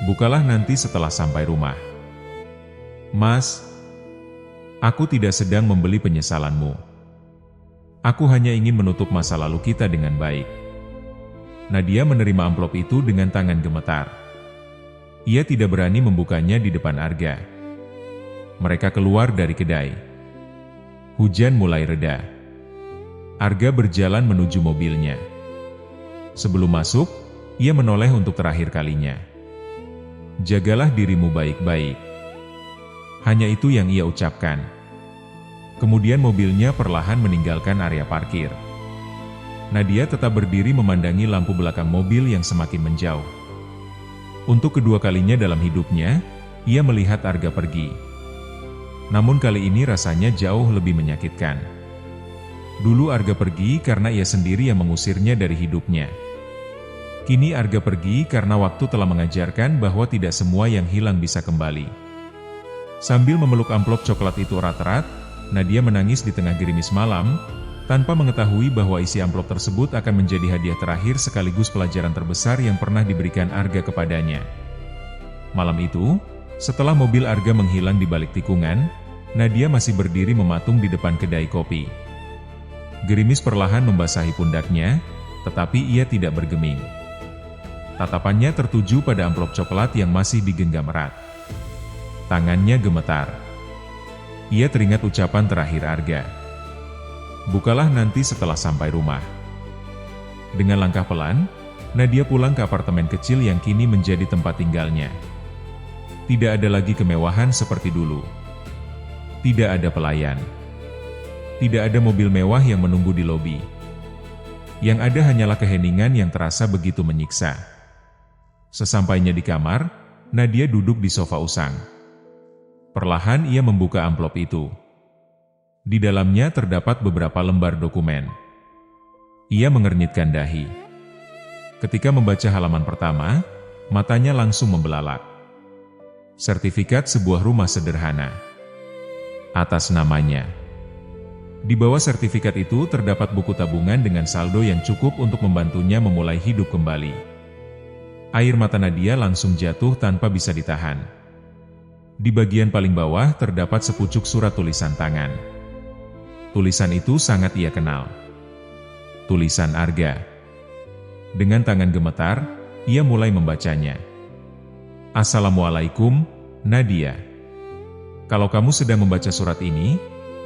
Bukalah nanti setelah sampai rumah. Mas, aku tidak sedang membeli penyesalanmu. Aku hanya ingin menutup masa lalu kita dengan baik. Nadia menerima amplop itu dengan tangan gemetar. Ia tidak berani membukanya di depan Arga. Mereka keluar dari kedai. Hujan mulai reda. Arga berjalan menuju mobilnya. Sebelum masuk, ia menoleh untuk terakhir kalinya. Jagalah dirimu baik-baik. Hanya itu yang ia ucapkan. Kemudian mobilnya perlahan meninggalkan area parkir. Nadia tetap berdiri memandangi lampu belakang mobil yang semakin menjauh. Untuk kedua kalinya dalam hidupnya, ia melihat Arga pergi. Namun kali ini rasanya jauh lebih menyakitkan. Dulu Arga pergi karena ia sendiri yang mengusirnya dari hidupnya. Kini Arga pergi karena waktu telah mengajarkan bahwa tidak semua yang hilang bisa kembali. Sambil memeluk amplop coklat itu erat-erat, Nadia menangis di tengah gerimis malam, tanpa mengetahui bahwa isi amplop tersebut akan menjadi hadiah terakhir sekaligus pelajaran terbesar yang pernah diberikan Arga kepadanya. Malam itu, setelah mobil Arga menghilang di balik tikungan, Nadia masih berdiri mematung di depan kedai kopi. Gerimis perlahan membasahi pundaknya, tetapi ia tidak bergeming. Tatapannya tertuju pada amplop coklat yang masih digenggam erat. Tangannya gemetar. Ia teringat ucapan terakhir Arga. Bukalah nanti setelah sampai rumah. Dengan langkah pelan, Nadia pulang ke apartemen kecil yang kini menjadi tempat tinggalnya. Tidak ada lagi kemewahan seperti dulu. Tidak ada pelayan. Tidak ada mobil mewah yang menunggu di lobi. Yang ada hanyalah keheningan yang terasa begitu menyiksa. Sesampainya di kamar, Nadia duduk di sofa usang. Perlahan ia membuka amplop itu. Di dalamnya terdapat beberapa lembar dokumen. Ia mengernyitkan dahi. Ketika membaca halaman pertama, matanya langsung membelalak. Sertifikat sebuah rumah sederhana. Atas namanya. Di bawah sertifikat itu terdapat buku tabungan dengan saldo yang cukup untuk membantunya memulai hidup kembali. Air mata Nadia langsung jatuh tanpa bisa ditahan. Di bagian paling bawah terdapat sepucuk surat tulisan tangan. Tulisan itu sangat ia kenal. Tulisan Arga. Dengan tangan gemetar, ia mulai membacanya. Assalamualaikum, Nadia. Kalau kamu sedang membaca surat ini,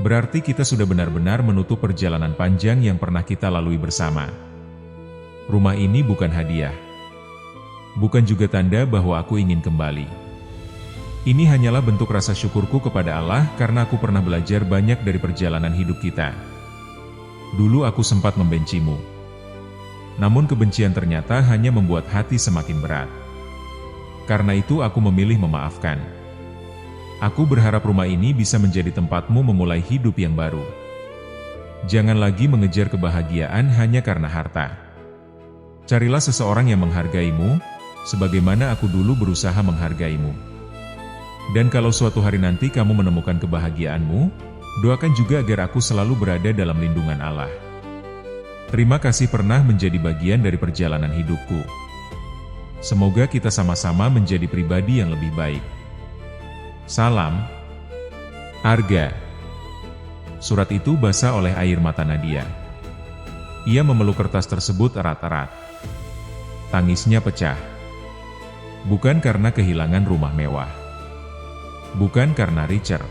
berarti kita sudah benar-benar menutup perjalanan panjang yang pernah kita lalui bersama. Rumah ini bukan hadiah. Bukan juga tanda bahwa aku ingin kembali. Ini hanyalah bentuk rasa syukurku kepada Allah karena aku pernah belajar banyak dari perjalanan hidup kita. Dulu aku sempat membencimu. Namun kebencian ternyata hanya membuat hati semakin berat. Karena itu aku memilih memaafkan. Aku berharap rumah ini bisa menjadi tempatmu memulai hidup yang baru. Jangan lagi mengejar kebahagiaan hanya karena harta. Carilah seseorang yang menghargaimu, sebagaimana aku dulu berusaha menghargaimu. Dan kalau suatu hari nanti kamu menemukan kebahagiaanmu, Doakan juga agar aku selalu berada dalam lindungan Allah. Terima kasih pernah menjadi bagian dari perjalanan hidupku. Semoga kita sama-sama menjadi pribadi yang lebih baik. Salam, Arga. Surat itu basah oleh air mata Nadia. Ia memeluk kertas tersebut erat-erat. Tangisnya pecah. Bukan karena kehilangan rumah mewah. Bukan karena Richard.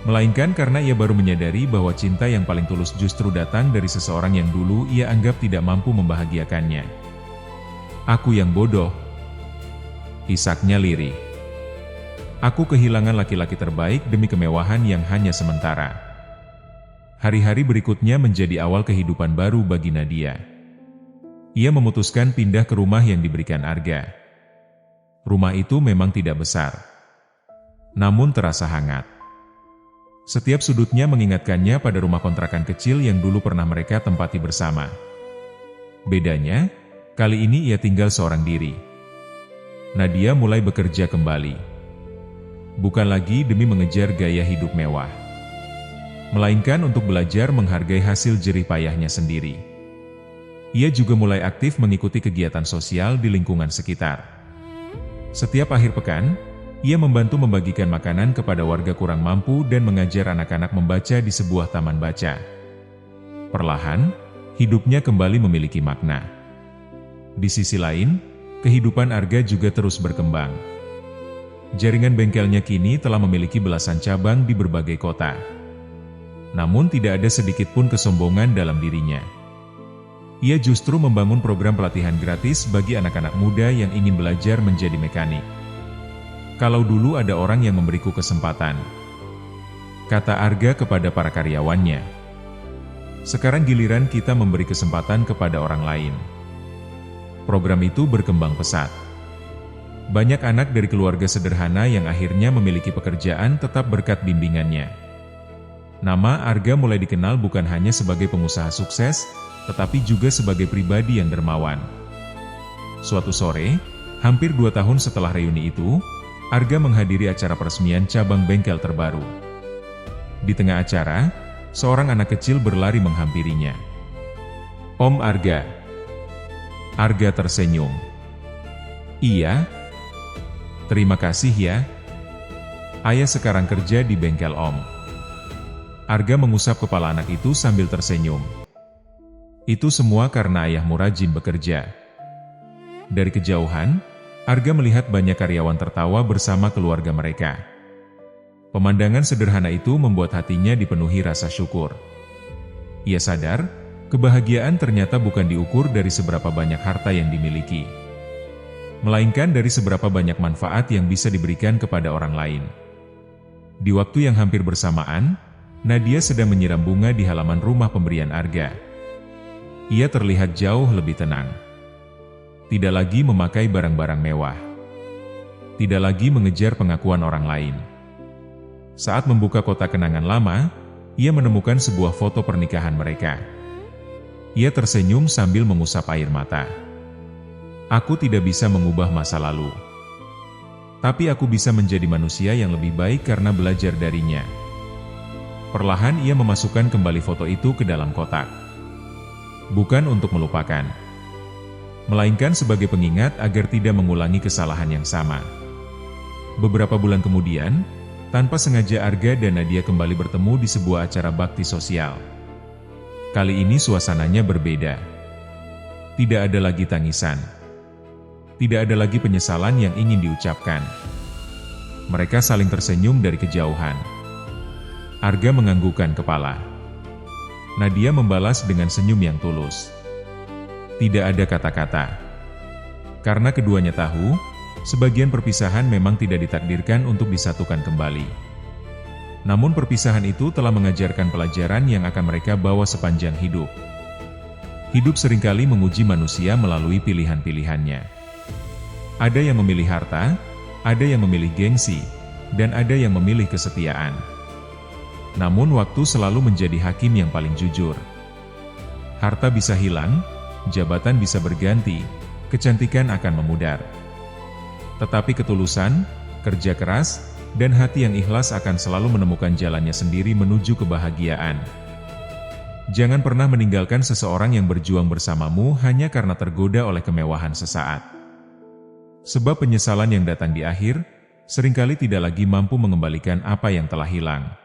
Melainkan karena ia baru menyadari bahwa cinta yang paling tulus justru datang dari seseorang yang dulu ia anggap tidak mampu membahagiakannya. Aku yang bodoh. Isaknya lirih. Aku kehilangan laki-laki terbaik demi kemewahan yang hanya sementara. Hari-hari berikutnya menjadi awal kehidupan baru bagi Nadia. Ia memutuskan pindah ke rumah yang diberikan Arga. Rumah itu memang tidak besar, namun terasa hangat. Setiap sudutnya mengingatkannya pada rumah kontrakan kecil yang dulu pernah mereka tempati bersama. Bedanya, kali ini ia tinggal seorang diri. Nadia mulai bekerja kembali. Bukan lagi demi mengejar gaya hidup mewah, melainkan untuk belajar menghargai hasil jerih payahnya sendiri. Ia juga mulai aktif mengikuti kegiatan sosial di lingkungan sekitar. Setiap akhir pekan, ia membantu membagikan makanan kepada warga kurang mampu dan mengajar anak-anak membaca di sebuah taman baca. Perlahan, hidupnya kembali memiliki makna. Di sisi lain, kehidupan Arga juga terus berkembang. Jaringan bengkelnya kini telah memiliki belasan cabang di berbagai kota. Namun tidak ada sedikit pun kesombongan dalam dirinya. Ia justru membangun program pelatihan gratis bagi anak-anak muda yang ingin belajar menjadi mekanik. Kalau dulu ada orang yang memberiku kesempatan, kata Arga kepada para karyawannya, sekarang giliran kita memberi kesempatan kepada orang lain. Program itu berkembang pesat. Banyak anak dari keluarga sederhana yang akhirnya memiliki pekerjaan tetap berkat bimbingannya. Nama Arga mulai dikenal bukan hanya sebagai pengusaha sukses, tetapi juga sebagai pribadi yang dermawan. Suatu sore, hampir 2 tahun setelah reuni itu, Arga menghadiri acara peresmian cabang bengkel terbaru. Di tengah acara, seorang anak kecil berlari menghampirinya. "Om Arga." Arga tersenyum. "Iya. Terima kasih ya. Ayah sekarang kerja di bengkel Om." Arga mengusap kepala anak itu sambil tersenyum. "Itu semua karena ayahmu rajin bekerja." Dari kejauhan, Arga melihat banyak karyawan tertawa bersama keluarga mereka. Pemandangan sederhana itu membuat hatinya dipenuhi rasa syukur. Ia sadar, kebahagiaan ternyata bukan diukur dari seberapa banyak harta yang dimiliki, melainkan dari seberapa banyak manfaat yang bisa diberikan kepada orang lain. Di waktu yang hampir bersamaan, Nadia sedang menyiram bunga di halaman rumah pemberian Arga. Ia terlihat jauh lebih tenang. Tidak lagi memakai barang-barang mewah. Tidak lagi mengejar pengakuan orang lain. Saat membuka kotak kenangan lama, ia menemukan sebuah foto pernikahan mereka. Ia tersenyum sambil mengusap air mata. "Aku tidak bisa mengubah masa lalu. Tapi aku bisa menjadi manusia yang lebih baik karena belajar darinya." Perlahan ia memasukkan kembali foto itu ke dalam kotak. Bukan untuk melupakan, melainkan sebagai pengingat agar tidak mengulangi kesalahan yang sama. Beberapa bulan kemudian, tanpa sengaja Arga dan Nadia kembali bertemu di sebuah acara bakti sosial. Kali ini suasananya berbeda. Tidak ada lagi tangisan. Tidak ada lagi penyesalan yang ingin diucapkan. Mereka saling tersenyum dari kejauhan. Arga menganggukkan kepala. Nadia membalas dengan senyum yang tulus. Tidak ada kata-kata. Karena keduanya tahu, sebagian perpisahan memang tidak ditakdirkan untuk disatukan kembali. Namun perpisahan itu telah mengajarkan pelajaran yang akan mereka bawa sepanjang hidup. Hidup seringkali menguji manusia melalui pilihan-pilihannya. Ada yang memilih harta, ada yang memilih gengsi, dan ada yang memilih kesetiaan. Namun waktu selalu menjadi hakim yang paling jujur. Harta bisa hilang, jabatan bisa berganti, kecantikan akan memudar. Tetapi ketulusan, kerja keras, Dan hati yang ikhlas akan selalu menemukan jalannya sendiri menuju kebahagiaan. Jangan pernah meninggalkan seseorang yang berjuang bersamamu hanya karena tergoda oleh kemewahan sesaat. Sebab penyesalan yang datang di akhir, seringkali tidak lagi mampu mengembalikan apa yang telah hilang.